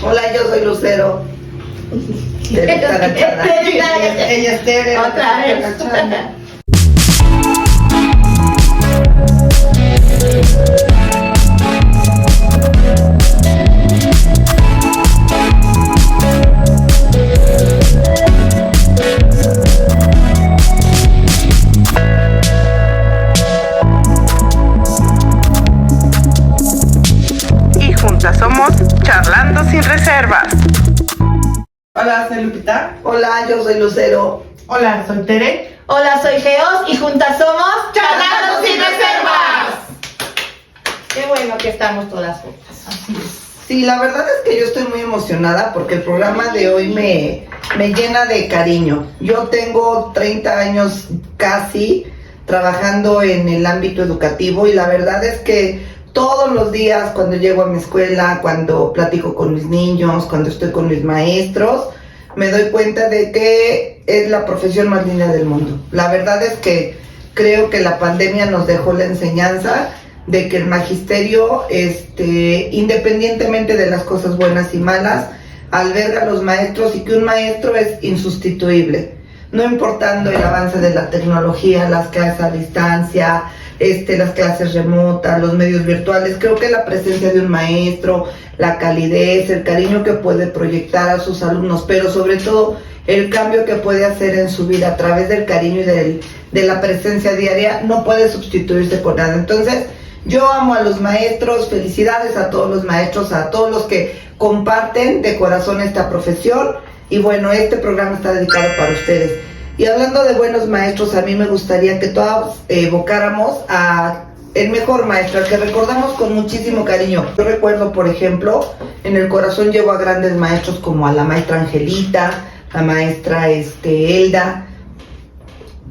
Hola, yo soy Lucero. Ella es Tere. Otra vez. Y juntas somos Charlando Sin Reservas. Hola, soy Lupita. Hola, yo soy Lucero. Hola, soy Tere. Hola, soy Geos y juntas somos Charlando Sin Reservas. Qué bueno que estamos todas juntas. Así es. Sí, la verdad es que yo estoy muy emocionada porque el programa de hoy me llena de cariño. Yo tengo 30 años casi trabajando en el ámbito educativo y la verdad es que todos los días cuando llego a mi escuela, cuando platico con mis niños, cuando estoy con mis maestros, me doy cuenta de que es la profesión más linda del mundo. La verdad es que creo que la pandemia nos dejó la enseñanza de que el magisterio, independientemente de las cosas buenas y malas, alberga a los maestros y que un maestro es insustituible, no importando el avance de la tecnología, las clases a distancia, las clases remotas, los medios virtuales. Creo que la presencia de un maestro, la calidez, el cariño que puede proyectar a sus alumnos, pero sobre todo el cambio que puede hacer en su vida a través del cariño y de la presencia diaria, no puede sustituirse por nada. Entonces, yo amo a los maestros, felicidades a todos los maestros, a todos los que comparten de corazón esta profesión. Y bueno, este programa está dedicado para ustedes. Y hablando de buenos maestros, a mí me gustaría que todos evocáramos a el mejor maestro, al que recordamos con muchísimo cariño. Yo recuerdo, por ejemplo, en el corazón llevo a grandes maestros como a la maestra Angelita, la maestra Elda,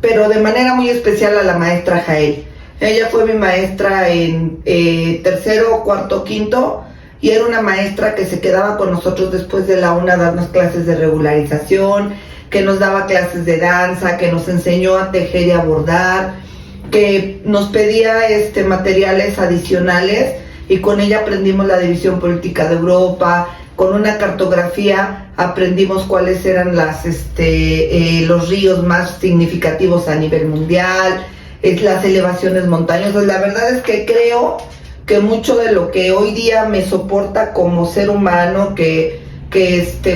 pero de manera muy especial a la maestra Jael. Ella fue mi maestra en tercero, cuarto, quinto, y era una maestra que se quedaba con nosotros después de la una a darnos clases de regularización, que nos daba clases de danza, que nos enseñó a tejer y a bordar, que nos pedía materiales adicionales, y con ella aprendimos la división política de Europa. Con una cartografía aprendimos cuáles eran los ríos más significativos a nivel mundial, las elevaciones montañosas. La verdad es que creo que mucho de lo que hoy día me soporta como ser humano, que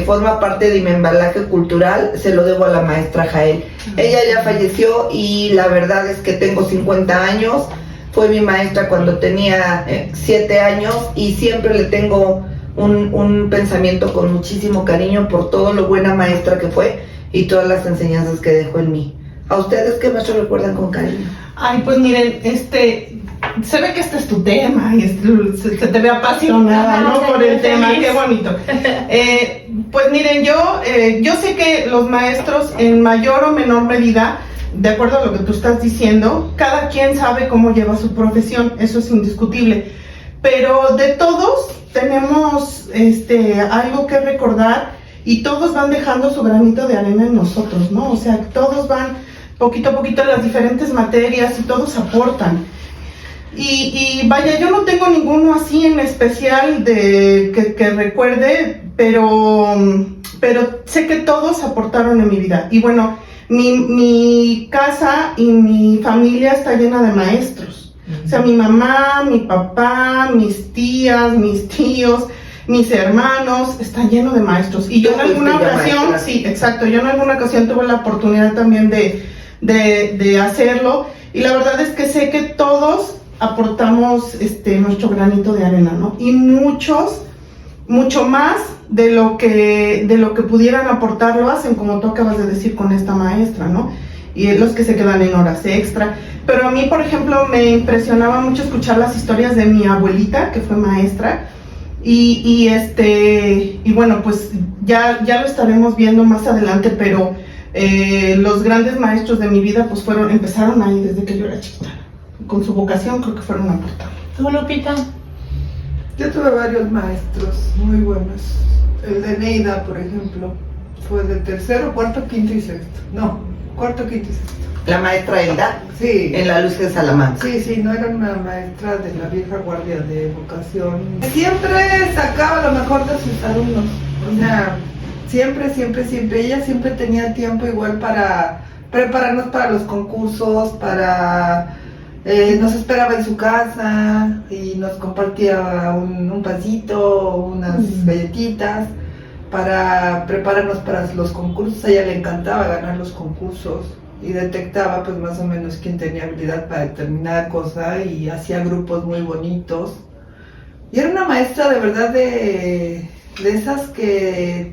forma parte de mi embalaje cultural, se lo debo a la maestra Jael. Ella ya falleció y la verdad es que tengo 50 años, fue mi maestra cuando tenía 7 años y siempre le tengo un pensamiento con muchísimo cariño por todo lo buena maestra que fue y todas las enseñanzas que dejó en mí. ¿A ustedes qué maestro recuerdan con cariño? Ay, pues miren, se ve que este es tu tema y se te ve apasionada, ¿no? Por el tema, qué bonito. Pues miren, yo sé que los maestros en mayor o menor medida, de acuerdo a lo que tú estás diciendo, cada quien sabe cómo lleva su profesión, eso es indiscutible, pero de todos tenemos algo que recordar y todos van dejando su granito de arena en nosotros, ¿no? O sea, todos van poquito a poquito en las diferentes materias y todos aportan. Y vaya, yo no tengo ninguno así en especial que recuerde, pero sé que todos aportaron en mi vida. Y bueno, mi casa y mi familia está llena de maestros. O sea, mi mamá, mi papá, mis tías, mis tíos, mis hermanos, están llenos de maestros. Y yo en alguna ocasión, sí, exacto, yo en alguna ocasión tuve la oportunidad también de hacerlo. Y la verdad es que sé que todos aportamos nuestro granito de arena, ¿no? Y mucho más de lo que pudieran aportar lo hacen, como tú acabas de decir con esta maestra, ¿no? Y los que se quedan en horas extra. Pero a mí, por ejemplo, me impresionaba mucho escuchar las historias de mi abuelita, que fue maestra, y bueno, pues ya lo estaremos viendo más adelante, pero los grandes maestros de mi vida pues empezaron ahí desde que yo era chiquita. Con su vocación creo que fueron aportando. ¿Tú, Lupita? Yo tuve varios maestros muy buenos. El de Neida, por ejemplo, fue de tercero, cuarto, quinto y sexto. No, cuarto, quinto y sexto. La maestra Elda, Sí. en la Luz de Salamanca. Sí, no era una maestra de la vieja guardia de vocación. Siempre sacaba lo mejor de sus alumnos. O sea, siempre. Ella siempre tenía tiempo igual para prepararnos para los concursos, nos esperaba en su casa y nos compartía un pancito, unas galletitas para prepararnos para los concursos. A ella le encantaba ganar los concursos y detectaba pues más o menos quién tenía habilidad para determinada cosa y hacía grupos muy bonitos. Y era una maestra de verdad de esas que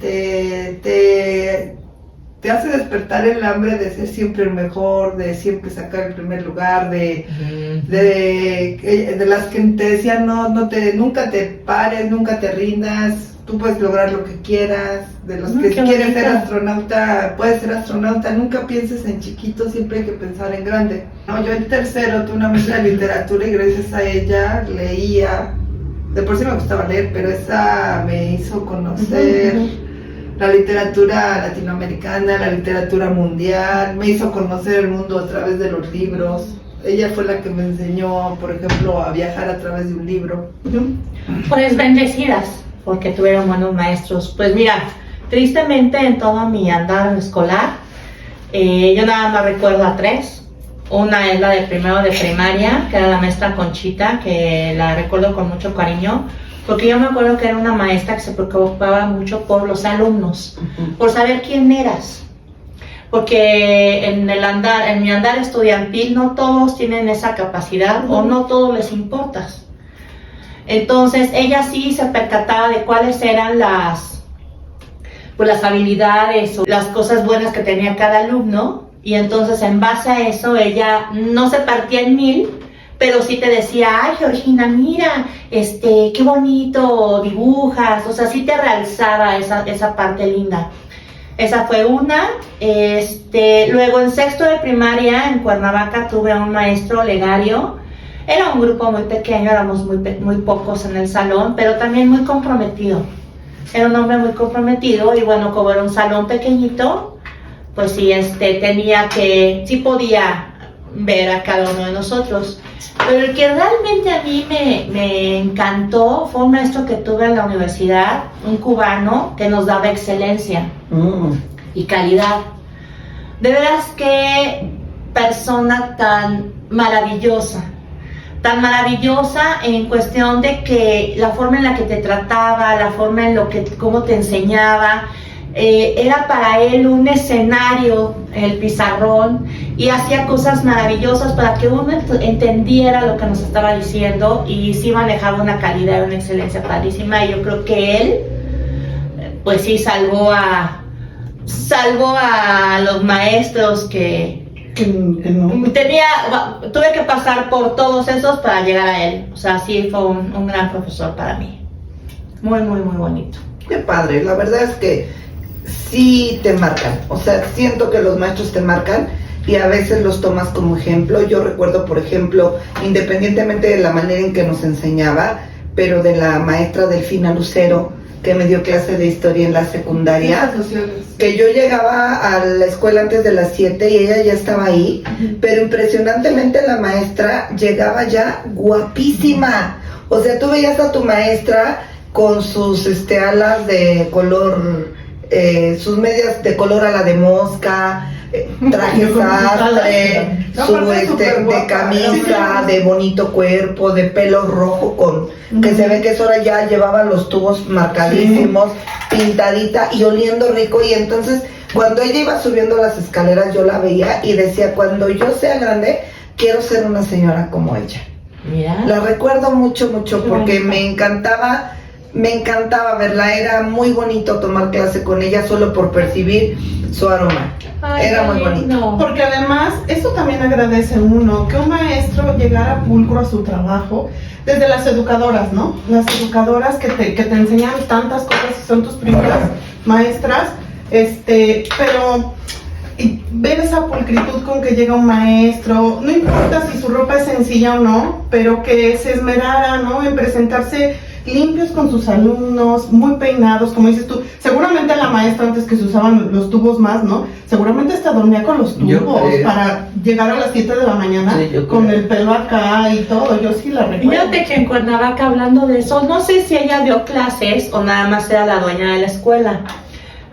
te hace despertar el hambre de ser siempre el mejor, de siempre sacar el primer lugar, de las que te decían nunca te pares, nunca te rindas, tú puedes lograr lo que quieras, de los que quieren ser astronauta, puedes ser astronauta, nunca pienses en chiquito, siempre hay que pensar en grande. No, yo en tercero tuve una maestra de literatura y gracias a ella leía, de por sí me gustaba leer, pero esa me hizo conocer la literatura latinoamericana, la literatura mundial, me hizo conocer el mundo a través de los libros. Ella fue la que me enseñó, por ejemplo, a viajar a través de un libro. Pues bendecidas, porque tuvieron buenos maestros. Pues mira, tristemente en todo mi andar escolar, yo nada más recuerdo a 3. Una es la de primero de primaria, que era la maestra Conchita, que la recuerdo con mucho cariño, porque yo me acuerdo que era una maestra que se preocupaba mucho por los alumnos, por saber quién eras. Porque en mi andar estudiantil no todos tienen esa capacidad o no todos les importas. Entonces ella sí se percataba de cuáles eran las habilidades o las cosas buenas que tenía cada alumno, y entonces en base a eso ella no se partía en 1000, pero sí te decía, ay Georgina, mira, qué bonito dibujas, o sea, sí te realzaba esa parte linda. Esa fue una. Luego en sexto de primaria en Cuernavaca tuve a un maestro Legario. Era un grupo muy pequeño, éramos muy pocos en el salón, pero también muy comprometido. Era un hombre muy comprometido y bueno, como era un salón pequeñito, pues sí, sí podía ver a cada uno de nosotros. Pero el que realmente a mí me encantó fue un maestro que tuve en la universidad, un cubano que nos daba excelencia y calidad. De veras qué persona tan maravillosa en cuestión de que la forma en la que te trataba, la forma en cómo te enseñaba, era para él un escenario, el pizarrón, y hacía cosas maravillosas para que uno entendiera lo que nos estaba diciendo, y sí manejaba una calidad, una excelencia padrísima, y yo creo que él, pues sí, salvó a los maestros que no. Tuve que pasar por todos esos para llegar a él. O sea, sí fue un gran profesor para mí. Muy, muy, muy bonito. Qué padre, la verdad es que sí te marcan. O sea, siento que los maestros te marcan y a veces los tomas como ejemplo. Yo recuerdo, por ejemplo, independientemente de la manera en que nos enseñaba, pero de la maestra Delfina Lucero, que me dio clase de historia en la secundaria, que yo llegaba a la escuela antes de las 7 y ella ya estaba ahí, pero impresionantemente la maestra llegaba ya guapísima. O sea, tú veías a tu maestra con sus alas de color, sus medias de color ala de mosca, traje sastre, de camisa, de bonito cuerpo, de pelo rojo que se ve que esa hora ya llevaba los tubos marcadísimos, pintadita y oliendo rico. Y entonces cuando ella iba subiendo las escaleras yo la veía y decía, cuando yo sea grande quiero ser una señora como ella. Mira. La recuerdo mucho porque me encantaba verla. Era muy bonito tomar clase con ella solo por percibir su aroma. Ay, era muy bonito. Porque además, eso también agradece uno, que un maestro llegara pulcro a su trabajo, desde las educadoras, ¿no? Las educadoras que te enseñan tantas cosas y son tus primeras maestras, pero ver esa pulcritud con que llega un maestro, no importa si su ropa es sencilla o no, pero que se esmerara, ¿no? En presentarse limpios con sus alumnos, muy peinados, como dices tú. Seguramente la maestra antes que se usaban los tubos más, ¿no? Seguramente hasta dormía con los tubos para llegar a las 7 de la mañana con el pelo acá y todo. Yo sí la recuerdo. Fíjate que en Cuernavaca, hablando de eso, no sé si ella dio clases o nada más era la dueña de la escuela.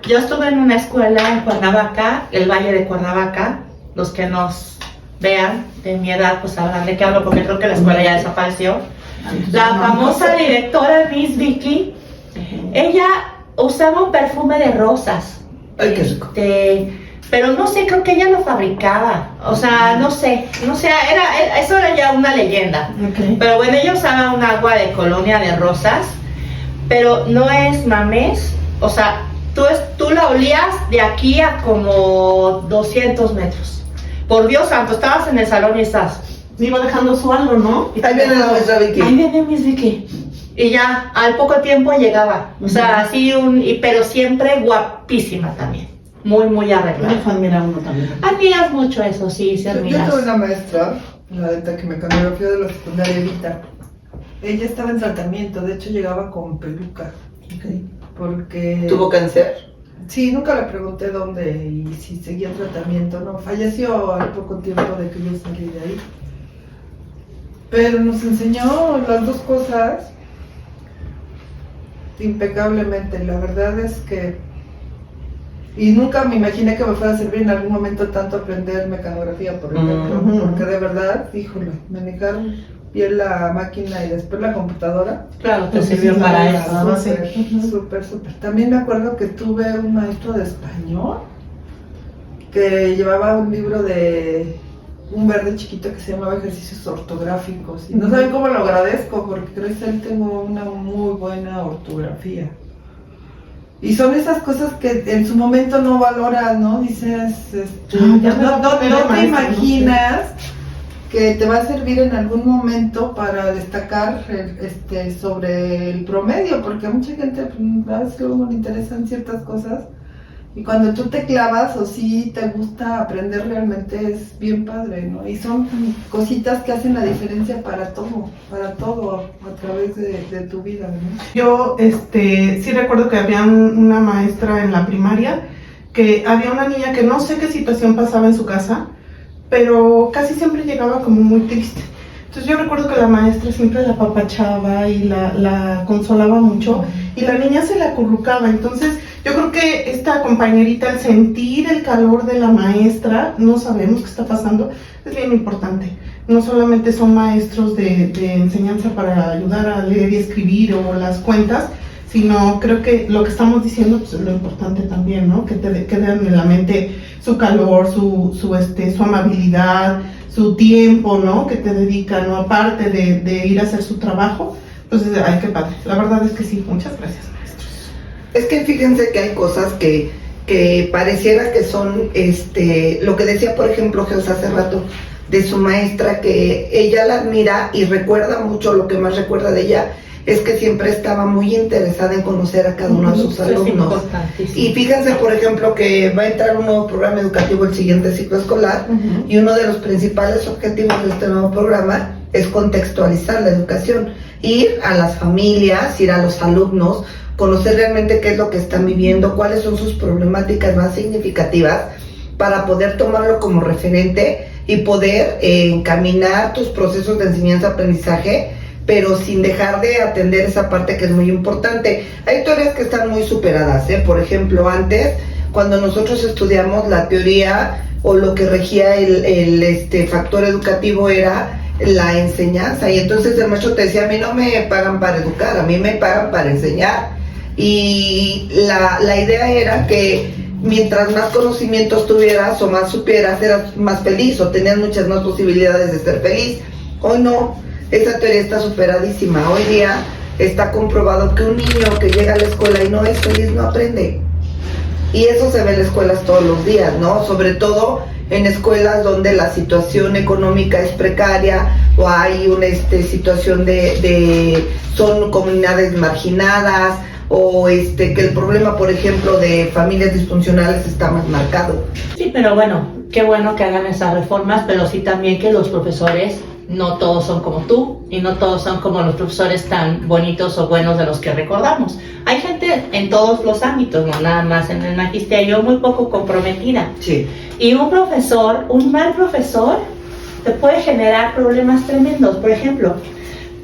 Yo estuve en una escuela en Cuernavaca, el Valle de Cuernavaca. Los que nos vean de mi edad pues sabrán de qué hablo, porque creo que la escuela ya desapareció. La famosa directora Miss Vicky, ella usaba un perfume de rosas. Ay, qué rico. Pero no sé, creo que ella lo fabricaba. O sea, no sé, eso era ya una leyenda. Okay. Pero bueno, ella usaba un agua de colonia de rosas, pero no es mamés. O sea, tú la olías de aquí a como 200 metros. Por Dios santo, estabas en el salón y estás. Iba dejando su algo, ¿no? Ahí viene la maestra Vicky. Ahí viene Miss Vicky. Y ya, al poco tiempo llegaba. O sea, así pero siempre guapísima también. Muy, muy arreglada. Me admira uno también. Admiras mucho eso, sí, se Yo admiras. tuve una maestra, la neta que me coreografió de la secundaria Evita. Ella estaba en tratamiento, de hecho llegaba con peluca. Porque... ¿Tuvo cáncer? Sí, nunca le pregunté dónde y si seguía en tratamiento. No, falleció al poco tiempo de que yo salí de ahí. Pero nos enseñó las dos cosas impecablemente. La verdad es que... Y nunca me imaginé que me fuera a servir en algún momento tanto aprender mecanografía, por ejemplo. Porque de verdad, híjole, manejar bien la máquina y después la computadora. Claro, te sirvió para eso. Súper. También me acuerdo que tuve un maestro de español que llevaba un libro de un verde chiquito que se llamaba Ejercicios Ortográficos. Y no saben cómo lo agradezco, porque creo que él tengo una muy buena ortografía. Y son esas cosas que en su momento no valoras, ¿no? Dices, no te imaginas que te va a servir en algún momento para destacar sobre el promedio, porque a mucha gente a veces luego le interesan ciertas cosas y cuando tú te clavas o sí te gusta aprender realmente es bien padre, ¿no? Y son cositas que hacen la diferencia para todo a través de tu vida, ¿no? Yo sí recuerdo que había una maestra en la primaria, que había una niña que no sé qué situación pasaba en su casa, pero casi siempre llegaba como muy triste. Entonces yo recuerdo que la maestra siempre la apapachaba y la consolaba mucho y la niña se la acurrucaba. Entonces yo creo que esta compañerita, al sentir el calor de la maestra, no sabemos qué está pasando, es bien importante. No solamente son maestros de enseñanza para ayudar a leer y escribir o las cuentas, sino creo que lo que estamos diciendo pues, es lo importante también, ¿no? Que te queden en la mente su calor, su amabilidad, su tiempo, ¿no? Que te dedican, ¿no? Aparte de ir a hacer su trabajo. Entonces, ay, qué padre. La verdad es que sí. Muchas gracias, maestros. Es que fíjense que hay cosas que pareciera que son, lo que decía, por ejemplo, Geos hace rato, de su maestra, que ella la admira y recuerda mucho, lo que más recuerda de ella, es que siempre estaba muy interesada en conocer a cada uno de sus alumnos. Y fíjense, por ejemplo, que va a entrar un nuevo programa educativo el siguiente ciclo escolar, y uno de los principales objetivos de este nuevo programa es contextualizar la educación, ir a las familias, ir a los alumnos, conocer realmente qué es lo que están viviendo, cuáles son sus problemáticas más significativas, para poder tomarlo como referente y poder encaminar tus procesos de enseñanza-aprendizaje, pero sin dejar de atender esa parte que es muy importante. Hay teorías que están muy superadas, por ejemplo, antes, cuando nosotros estudiamos la teoría o lo que regía el factor educativo era la enseñanza, y entonces el maestro te decía, a mí no me pagan para educar, a mí me pagan para enseñar, y la idea era que mientras más conocimientos tuvieras o más supieras, eras más feliz o tenías muchas más posibilidades de ser feliz. Hoy no. Esa teoría está superadísima. Hoy día está comprobado que un niño que llega a la escuela y no es feliz no aprende. Y eso se ve en escuelas todos los días, ¿no? Sobre todo en escuelas donde la situación económica es precaria o hay una situación son comunidades marginadas o que el problema, por ejemplo, de familias disfuncionales está más marcado. Sí, pero bueno, qué bueno que hagan esas reformas, pero sí también que los profesores no todos son como tú y no todos son como los profesores tan bonitos o buenos de los que recordamos. Hay gente en todos los ámbitos, no nada más en el magisterio, muy poco comprometida. Sí. Y un mal profesor, te puede generar problemas tremendos. Por ejemplo,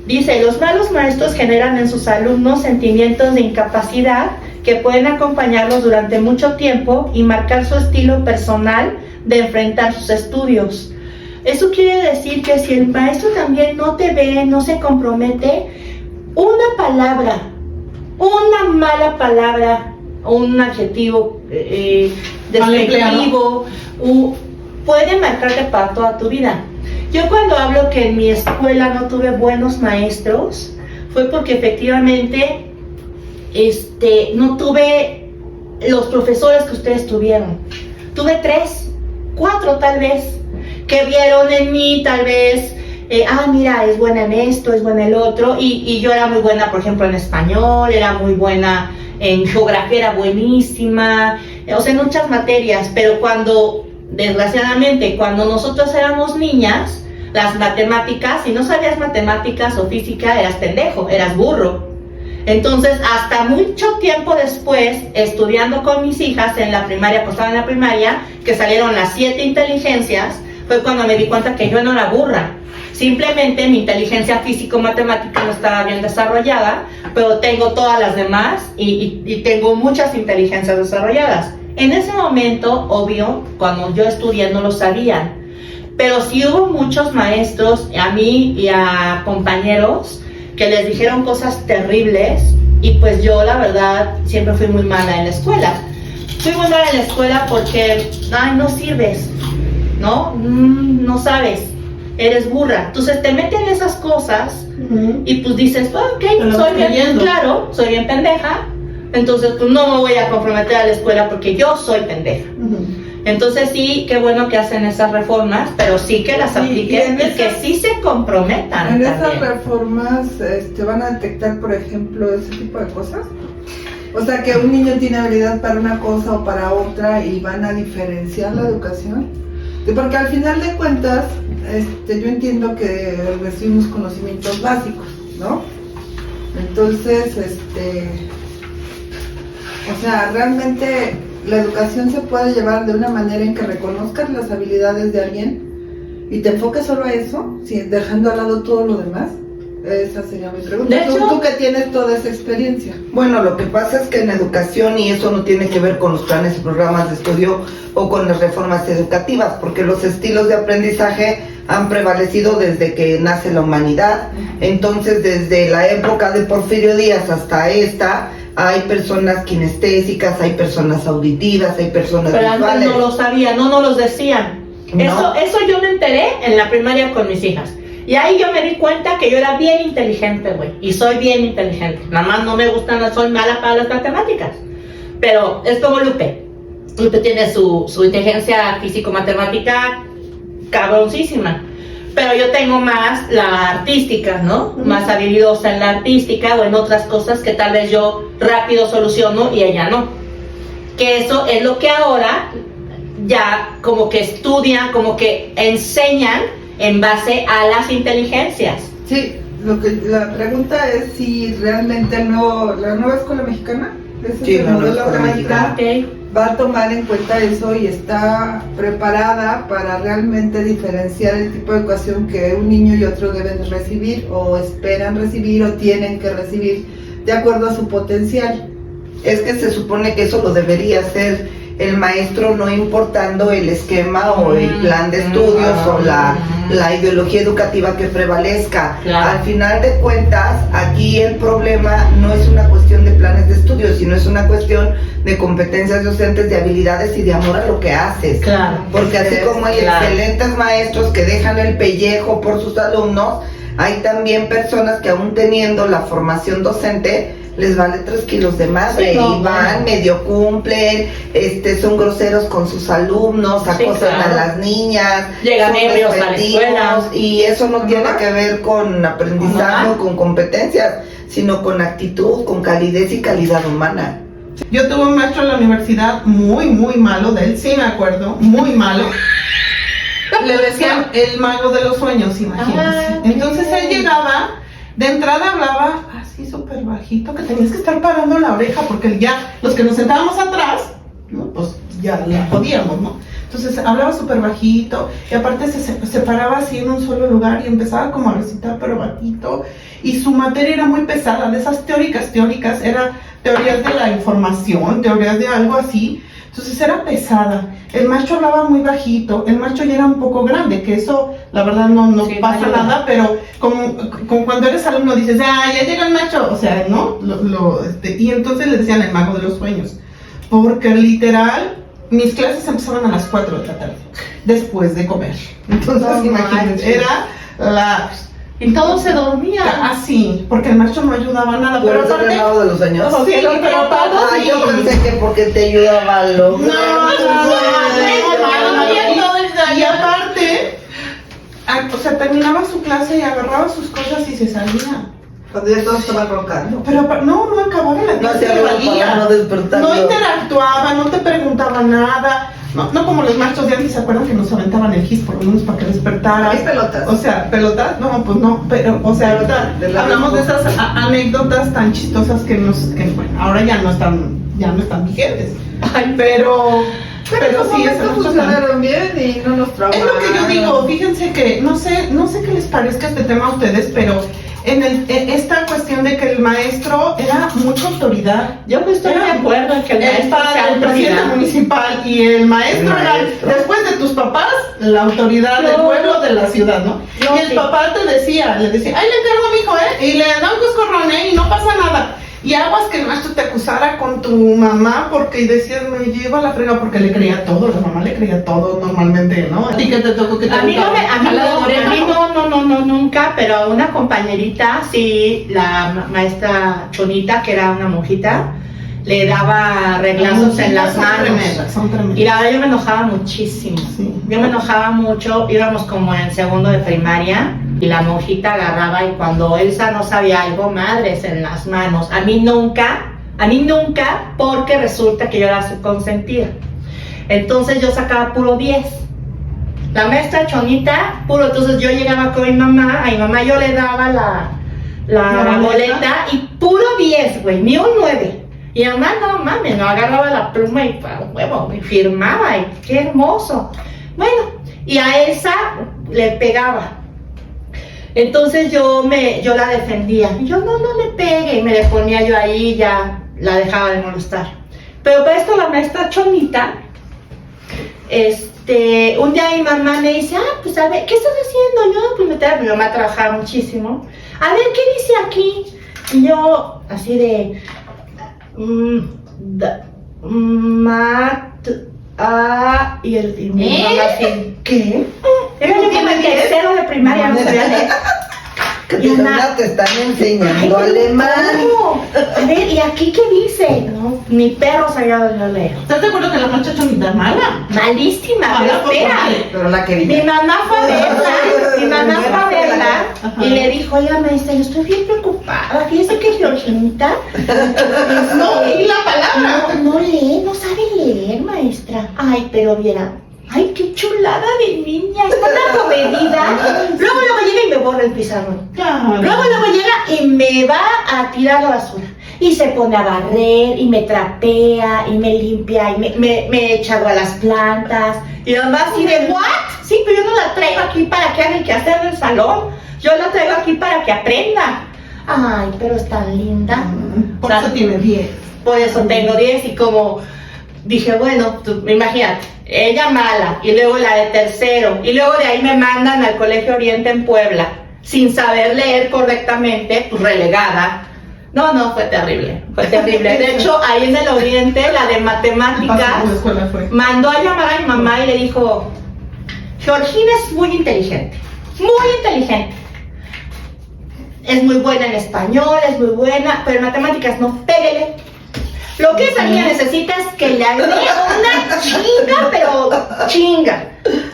dice, los malos maestros generan en sus alumnos sentimientos de incapacidad que pueden acompañarlos durante mucho tiempo y marcar su estilo personal de enfrentar sus estudios. Eso quiere decir que si el maestro también no te ve, no se compromete, una mala palabra, un adjetivo despectivo, puede marcarte para toda tu vida. Yo cuando hablo que en mi escuela no tuve buenos maestros, fue porque efectivamente no tuve los profesores que ustedes tuvieron. Tuve 3, 4 tal vez, que vieron en mí tal vez, mira, es buena en esto, es buena en el otro, y yo era muy buena, por ejemplo, en español, era muy buena en geografía, era buenísima, o sea, en muchas materias, pero desgraciadamente, cuando nosotros éramos niñas, las matemáticas, si no sabías matemáticas o física, eras pendejo, eras burro. Entonces, hasta mucho tiempo después, estudiando con mis hijas en la primaria, pues estaba en la primaria, que salieron las 7 inteligencias, fue cuando me di cuenta que yo no era burra. Simplemente mi inteligencia físico-matemática no estaba bien desarrollada, pero tengo todas las demás y tengo muchas inteligencias desarrolladas. En ese momento, obvio, cuando yo estudié no lo sabían, pero sí hubo muchos maestros, a mí y a compañeros, que les dijeron cosas terribles, y pues yo la verdad siempre fui muy mala en la escuela. Fui muy mala en la escuela porque, no sirves, ¿no? No sabes, eres burra. Entonces te meten esas cosas y pues dices, ok, soy bien pendeja, entonces pues no me voy a comprometer a la escuela porque yo soy pendeja. Entonces sí, qué bueno que hacen esas reformas, pero sí que las apliquen y que sí se comprometan. En también. esas reformas van a detectar, por ejemplo, ese tipo de cosas. O sea, que un niño tiene habilidad para una cosa o para otra y van a diferenciar la educación. Porque al final de cuentas, yo entiendo que recibimos conocimientos básicos, ¿no? Entonces, o sea, realmente la educación se puede llevar de una manera en que reconozcas las habilidades de alguien y te enfoques solo a eso, dejando al lado todo lo demás. Esa sería mi pregunta. De hecho, tú que tienes toda esa experiencia. Bueno, lo que pasa es que en educación, y eso no tiene que ver con los planes y programas de estudio o con las reformas educativas, porque los estilos de aprendizaje han prevalecido desde que nace la humanidad. Entonces, desde la época de Porfirio Díaz hasta esta, hay personas kinestésicas, hay personas auditivas, hay personas visuales. Pero antes no lo sabían, no los decían. No. Eso yo me enteré en la primaria con mis hijas. Y ahí yo me di cuenta que yo era bien inteligente, güey. Y soy bien inteligente. Nada más no me gustan, soy mala para las matemáticas. Pero es como Lupe. Lupe tiene su inteligencia físico-matemática cabroncísima. Pero yo tengo más la artística, ¿no? Más habilidosa en la artística o en otras cosas que tal vez yo rápido soluciono y ella no. Que eso es lo que ahora ya como que estudian, como que enseñan en base a las inteligencias. Sí, la pregunta es si realmente la nueva escuela mexicana, ese es el modelo mexicano, va a tomar en cuenta eso y está preparada para realmente diferenciar el tipo de educación que un niño y otro deben recibir o esperan recibir o tienen que recibir de acuerdo a su potencial. Es que se supone que eso lo debería hacer el maestro, no importando el esquema o el plan de estudios o la ideología educativa que prevalezca. Claro. Al final de cuentas, aquí el problema no es una cuestión de planes de estudios, sino es una cuestión de competencias docentes, de habilidades y de amor a lo que haces. Claro. Porque así como hay excelentes maestros que dejan el pellejo por sus alumnos, hay también personas que aún teniendo la formación docente, les vale 3 kilos de madre, y van, medio cumplen, son groseros con sus alumnos, acosan a las niñas, llegan son ebrios a la escuela, y eso no tiene que ver con aprendizaje o con competencias, sino con actitud, con calidez y calidad humana. Yo tuve un maestro en la universidad muy, muy malo, de él sí me acuerdo, muy malo. Le decían el mago de los sueños, imagínense. Entonces él llegaba, de entrada hablaba así. así súper bajito, que tenías que estar parando la oreja, porque ya los que nos sentábamos atrás, ¿no? Pues ya la podíamos, ¿no? Entonces hablaba súper bajito, y aparte se paraba así en un solo lugar y empezaba como a recitar pero bajito, y su materia era muy pesada, de esas teóricas, era teorías de la información, teorías de algo así. Entonces era pesada, el maestro hablaba muy bajito, el maestro ya era un poco grande, que eso la verdad no Sí, pasa ayuda. nada, pero como cuando eres alumno dices, ya llega el maestro, o sea, ¿no? Y entonces le decían el mago de los sueños, porque literal, mis clases empezaban a las 4 de la tarde, después de comer. Entonces No imagínense, manches. era la... Y todos se dormían. Así, porque el maestro no ayudaba nada, ¿Pero pero es el aparte... mago de los sueños? Sí, pero todos Ah, yo pensé que porque te ayudaba a lo... Y aparte, o sea, terminaba su clase y agarraba sus cosas y se salía. Cuando ya todos estaban roncando. Pero no acababa la No clase, hacía se ruido valía. para no despertarlo. No interactuaba, no te preguntaba nada. No como los maestros de antes, ¿se acuerdan que nos aventaban el gis por lo menos para que despertaras? Hay pelotas. O sea, ¿pelotas? No, pues no, pero, o sea, ahorita De la hablamos de época. esas anécdotas tan chistosas que bueno, ahora ya no están vigentes. Ay, Pero sí, esas eso funcionaron bien y no nos es traumaron. lo que yo digo, fíjense que no sé qué les parezca este tema a ustedes, pero en esta cuestión de que el maestro era mucha autoridad. Yo no estoy de acuerdo en que el El maestro sea padre, el presidente autoridad. municipal y el maestro El eran, maestro. después de tus papás, la autoridad del No. pueblo, de la ciudad, ¿no? No, Y el sí. papá le decía, ay, le encargo a mi hijo, y le da un coscorrón, y no pasa nada. Y aguas que el maestro te acusara con tu mamá porque decías, me lleva la frega porque le creía todo, la mamá le creía todo normalmente, ¿no? ¿A ti qué te tocó que te A mí gustaba? no, nunca, pero a una compañerita, sí, la maestra Chonita, que era una monjita, le daba reglazos en las manos. Son tremendas. Y la verdad yo me enojaba muchísimo. Sí. Yo me enojaba mucho, íbamos como en segundo de primaria y la monjita agarraba y cuando Elsa no sabía algo, madres en las manos. A mí nunca, porque resulta que yo era su consentida. Entonces yo sacaba puro 10. La maestra Chonita, puro, entonces yo llegaba con mi mamá, a mi mamá yo le daba la boleta y puro 10, güey, ni un 9. Y mi mamá, no mames, no agarraba la pluma y para huevo, y firmaba, y qué hermoso. Bueno, y a Elsa le pegaba. Entonces yo la defendía. Y yo, no le pegue, y me le ponía yo ahí y ya la dejaba de molestar. Pero para esto la maestra Chonita, un día mi mamá me dice, pues a ver, ¿qué estás haciendo? Yo, pues mi mamá trabajaba muchísimo. A ver, ¿qué dice aquí? Y yo, así de, y mi mamá así, ¿qué? Era yo como en tercero de primaria, no sabía leer. Que Y tus Ana- hermanas te están enseñando Ay, alemán. ¿cómo? A ver, ¿y aquí qué dice? No, ni perro sabía leer. ¿Estás de acuerdo que la maestra Chonita es mala? Malísima, pero Mala, ¿por espera. qué? Pero la Mi quería. mamá fue a verla, Ajá. y le dijo, oiga maestra, yo estoy bien preocupada, fíjese que Georginita No, y la palabra. no lee, no sabe leer, maestra. Ay, pero viera, ay, qué chulada de niña, está tan comedida. Luego llega y me borra el pizarrón. Claro. Luego llega y me va a tirar la basura. Y se pone a barrer, y me trapea, y me limpia, y me echa agua a las plantas. Y mamá así de, ¿what? Sí, pero yo no la traigo aquí para que haga el quehacer en el salón. Yo la traigo aquí para que aprenda. Ay, pero es tan linda. Por eso tiene 10. Por eso tengo 10 y como dije, bueno, imagínate, ella mala, y luego la de tercero, y luego de ahí me mandan al Colegio Oriente en Puebla, sin saber leer correctamente, pues relegada. No, fue terrible, fue terrible. De hecho, ahí en el Oriente, la de matemáticas, La escuela fue. mandó a llamar a mi mamá y le dijo, Georgina es muy inteligente, es muy buena en español, es muy buena, pero en matemáticas no, pégale. Lo que esa niña necesita es que le haga una chinga, pero chinga.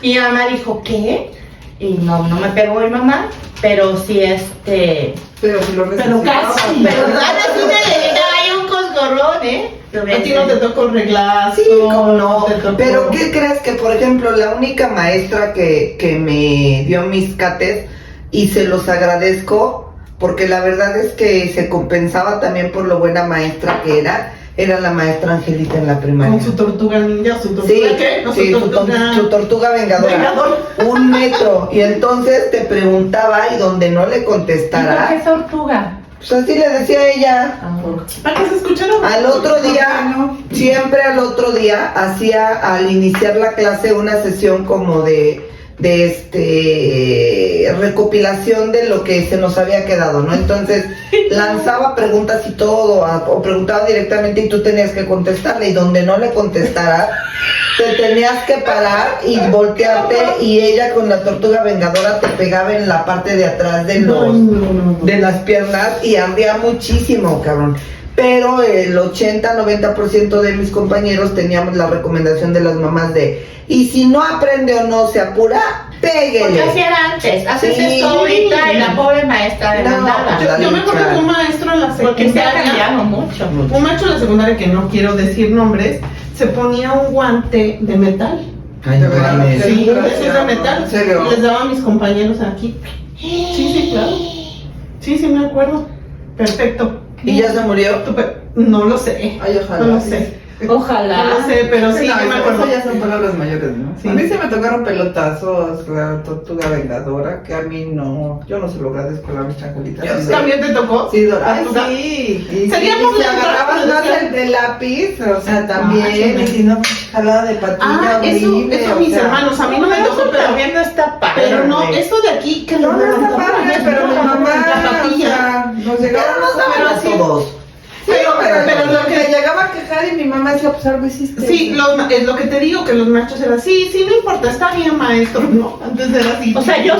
Y mi mamá dijo, ¿qué? Y no me pegó mi mamá, pero sí Pero si lo Pero casi. pero ahora sí me le hay un coscorrón, A ti no te tocó reglazo. Sí, cómo no. te tocó- Pero ¿qué crees? Que por ejemplo la única maestra que me dio mis cates, y se los agradezco, porque la verdad es que se compensaba también por lo buena maestra que era la maestra Angelita en la primaria. Con su tortuga ninja, su tortuga Sí, ¿qué? No, sí, su tortuga vengadora. Vengador. 1 metro. Y entonces te preguntaba y donde no le ¿Y por contestara, qué tortuga? pues así le decía ella. ¿Para que se escucharon? Al otro día, siempre al otro día, hacía al iniciar la clase una sesión como de recopilación de lo que se nos había quedado, ¿no? Entonces lanzaba preguntas y todo, o preguntaba directamente y tú tenías que contestarle, y donde no le contestara te tenías que parar y voltearte, y ella con la tortuga vengadora te pegaba en la parte de atrás de de las piernas y ardía muchísimo, cabrón. Pero el 80-90% de mis compañeros teníamos la recomendación de las mamás de, y si no aprende o no se apura, péguele. Porque así era antes, haces Sí. esto ahorita y la pobre maestra demandada. No, Yo me acuerdo que un maestro en la Porque se ha secundaria, cambiado mucho. un maestro en la secundaria, que no quiero decir nombres, se ponía un guante de metal. Ay, no mames. Sí, eso es de metal. ¿En serio? Y les daba a mis compañeros aquí. Sí, claro. Sí, me acuerdo. Perfecto. ¿Y ya se murió? No lo sé. Ay, ojalá. No lo sé. Ojalá. No lo sé, pero sí, no, yo me acuerdo. eso ya son palabras mayores, ¿no? Sí. A mí se me tocaron pelotazos, la tortuga vengadora, que a mí no, yo no se lo agradezco a la maestra Angelita. Sí, ¿También te tocó? sí, ay, ¿Tortuga? sí. Y Seríamos si lentas, agarrabas pero más decía- el lápiz, o sea, Ay, también, y si no, jalada de patilla Ah, horrible, eso o mis sea, hermanos, a mí no me Pero tocó, eso pero también no está padre. Pero no, eso de aquí que No, no está padre, pero mi mamá, la o patilla. sea, nos llegaba Pero no saben a así- todos. Sí, pero lo que llegaba a quejar y mi mamá decía, pues algo hiciste. Sí, es lo que te digo, que los maestros eran, sí, no importa, está bien, maestro, no, antes era así. O sea, yo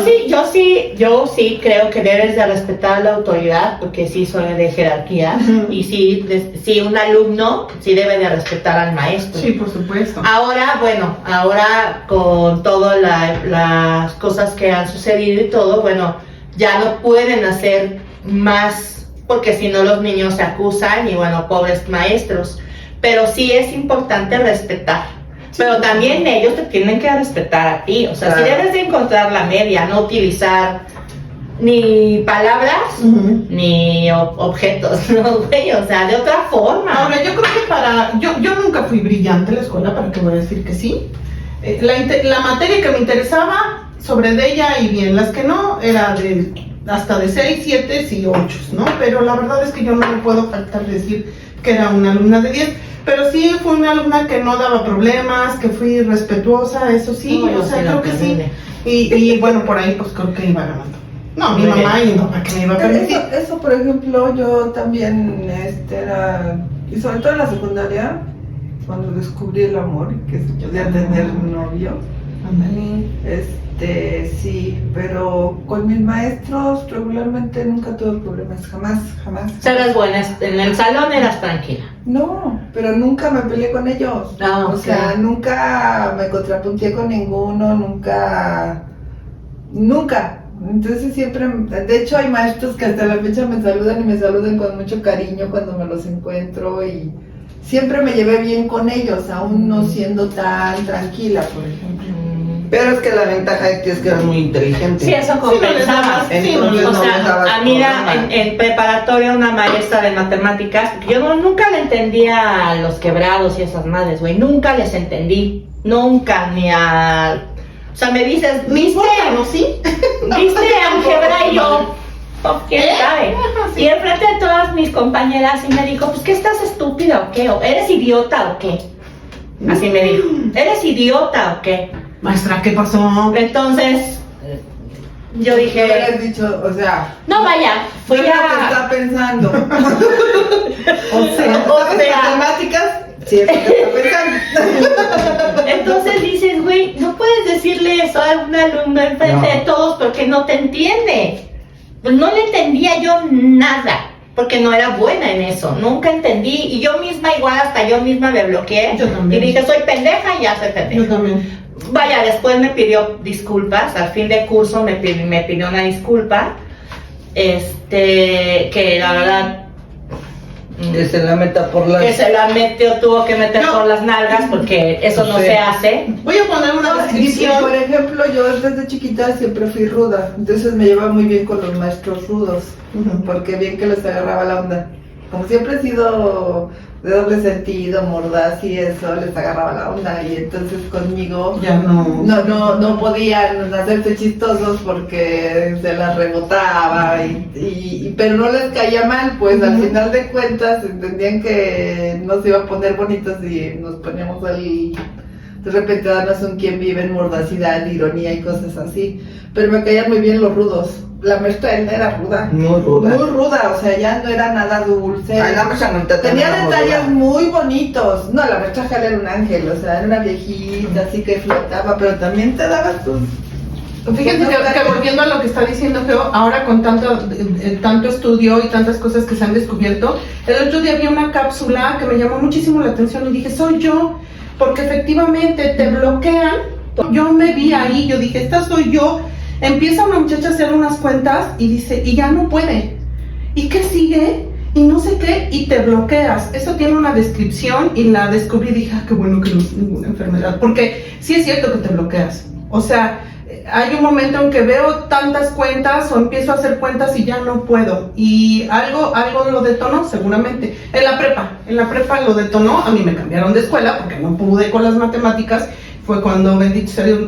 sí creo que debes de respetar la autoridad, porque sí soy de jerarquía, Ujú. y sí un alumno sí debe de respetar al maestro. Sí, por supuesto. Ahora, bueno, con todas las cosas que han sucedido y todo, bueno, ya no pueden hacer más, porque si no los niños se acusan y bueno, pobres maestros. Pero sí es importante respetar. Pero también ellos te tienen que respetar a ti. O sea, sí Claro. debes de encontrar la media, no utilizar ni palabras Ujú. ni objetos, ¿no, güey? O sea, de otra forma. Ahora, yo creo que yo nunca fui brillante en la escuela, para que voy a decir que sí. La materia que me interesaba, sobre de ella y bien, las que no, era hasta de 6, 7 y 8, ¿no? Pero la verdad es que yo no me puedo faltar decir que era una alumna de 10, pero sí fue una alumna que no daba problemas, que fui respetuosa, eso sí, No, yo o sea, sí la creo que sí. terminé. Y bueno, por ahí pues creo que iba ganando. No, mi Muy mamá y mi papá que me iba a Pero permitir. eso, por ejemplo, yo también era, y sobre todo en la secundaria, cuando descubrí el amor y que podía tener un novio, Ándale. sí, pero con mis maestros regularmente nunca tuve problemas, jamás. O sea, eras buena, en el salón eras tranquila. No, pero nunca me peleé con ellos. Ah, O ok. sea, nunca me contrapunteé con ninguno, nunca. Entonces siempre, de hecho hay maestros que hasta la fecha me saludan y me saludan con mucho cariño cuando me los encuentro, y siempre me llevé bien con ellos, aún no siendo tan tranquila, por ejemplo. Pero es que la ventaja de ti es que eres muy inteligente. Sí, eso no les compensaba. dabas, Entonces O no les sea, dabas a mí problema. en preparatoria una maestra de matemáticas, yo nunca le entendía a los quebrados y esas madres, güey, nunca les entendí, nunca, ni a... O sea, me dices, No ¿viste? importa, ¿no? Sí. ¿Viste álgebra? Y yo, pues, ¿quién sabe? Sí. Y enfrente de todas mis compañeras y me dijo, pues, ¿qué estás estúpida o qué? ¿O eres idiota o qué? Así me dijo, ¿eres idiota o qué? Maestra, ¿qué pasó? Entonces, yo ¿Qué dije, hubieras dicho? O sea, no vaya, fui ¿qué es lo que a... está pensando? O sea, matemáticas, sí, es lo que está pensando. entonces dices, güey, no puedes decirle eso a un alumno enfrente de todos porque no te entiende. Pues no le entendía yo nada, porque no era buena en eso, nunca entendí. Y yo misma, igual hasta yo misma me bloqueé. Yo también. Y dije, soy pendeja y ya soy Yo pendeja. también. Vaya, después me pidió disculpas, al fin de curso me pidió una disculpa, que la verdad Que se la meta por la... que se la metió, tuvo que meter por las nalgas porque eso no Sí. se hace. Voy a poner una No, y descripción. por ejemplo, yo desde chiquita siempre fui ruda, entonces me llevaba muy bien con los maestros rudos, porque bien que les agarraba la onda. Como siempre he sido de doble sentido, mordaz y eso, les agarraba la onda y entonces conmigo Ya no. no podían hacerse chistosos porque se las rebotaba pero no les caía mal, pues al final de cuentas entendían que nos iba a poner bonitos y nos poníamos ahí de repente darnos un quien vive en mordacidad, ironía y cosas así, pero me caían muy bien los rudos. La maestra era ruda. Muy ruda. Muy ruda, o sea, ya no era nada dulce. Ay, la maestra Anita también Tenía era muy detalles ruda. muy bonitos. No, la maestra Jala era un ángel, o sea, era una viejita así que flotaba, pero también te daba tus... Fíjense que volviendo a lo que está diciendo Geo, ahora con tanto estudio y tantas cosas que se han descubierto, el otro día vi una cápsula que me llamó muchísimo la atención y dije, soy yo, porque efectivamente te bloquean. Yo me vi ahí, yo dije, esta soy yo. Empieza una muchacha a hacer unas cuentas y dice, y ya no puede. ¿Y qué sigue? Y no sé qué, y te bloqueas. Eso tiene una descripción y la descubrí y dije, ah, qué bueno que no es ninguna enfermedad. Porque sí es cierto que te bloqueas. O sea, hay un momento en que veo tantas cuentas o empiezo a hacer cuentas y ya no puedo. Y algo lo detonó, seguramente. En la prepa lo detonó. A mí me cambiaron de escuela porque no pude con las matemáticas. Fue cuando, bendito sea Dios,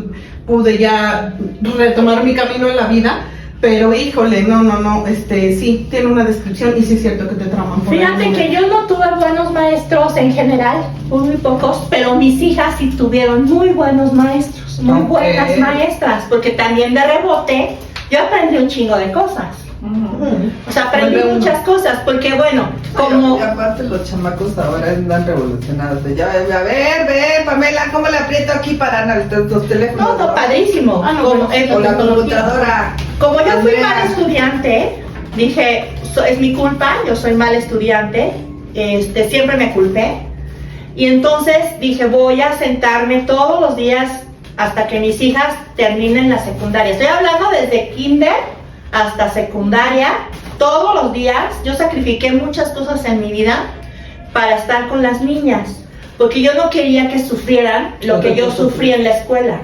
pude ya retomar mi camino en la vida. Pero híjole, no, sí, tiene una descripción y sí es cierto que te trauman por Fíjate ahí. que yo no tuve buenos maestros en general, muy pocos, pero mis hijas sí tuvieron muy buenos maestros, muy Ok. buenas maestras, porque también de rebote yo aprendí un chingo de cosas. O sea, aprendí Vuelve uno. muchas cosas, porque bueno, como... Y aparte los chamacos ahora andan revolucionados. Ya, a ver, Pamela, ¿cómo le aprieto aquí para los teléfonos? No, padrísimo. Ah, no, como, bueno, en O la tecnología. computadora. Como yo fui Andrea. mal estudiante, dije, es mi culpa, yo soy mal estudiante, siempre me culpé. Y entonces dije, voy a sentarme todos los días hasta que mis hijas terminen la secundaria. Estoy hablando desde kinder hasta secundaria, todos los días. Yo sacrifiqué muchas cosas en mi vida para estar con las niñas, porque yo no quería que sufrieran lo que yo sufrí en la escuela.